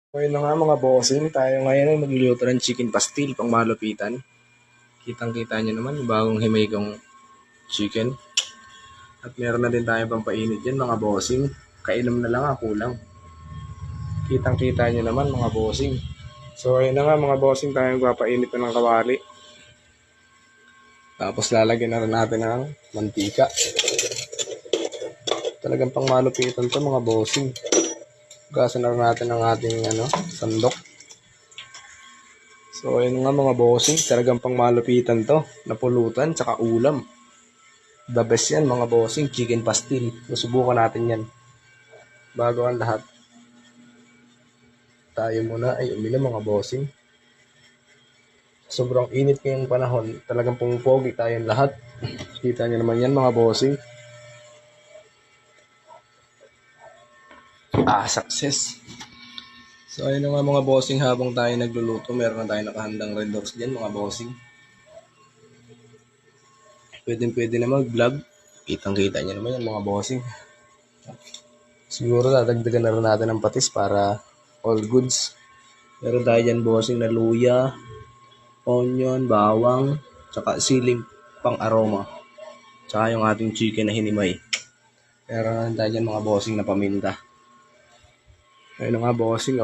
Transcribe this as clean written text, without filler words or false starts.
Ayun na nga mga bossing, tayo ngayon ay magluluto ng chicken pastil pang malupitan. Kitang-kita nyo naman yung bagong himay kong chicken. At meron na din tayo pang painit dyan mga bossing. Kainom na lang kulang. Kitang-kita nyo naman mga bossing. So ayun na nga mga bossing, tayo magpapainit na ng kawali. Tapos lalagyan na rin natin ng mantika. Talagang pang malupitan to mga bossing. Gasan na rin natin ang ating sandok. So ayun nga mga bossing, talagang pang malupitan to, napulutan tsaka ulam. The best yan mga bossing, chicken pastil. Susubukan natin yan. Bago ang lahat, tayo muna ay uminom mga bossing. Sobrang init ngayong panahon, talagang pumupogi tayong lahat. Kita nyo naman yan mga bossing. Success. So ayun na nga mga bossing, habang tayo nagluluto, meron na tayo nakahandang red doors dyan mga bossing. Pwede na mag-vlog. Kitang-kita nyo naman yan mga bossing. Siguro dadagdagan na rin natin ng patis para all goods. Meron tayo dyan bossing na luya, onion, bawang, tsaka siling pang aroma. Tsaka yung ating chicken na hinimay. Meron na tayo dyan mga bossing na paminta. Ayun na nga bossing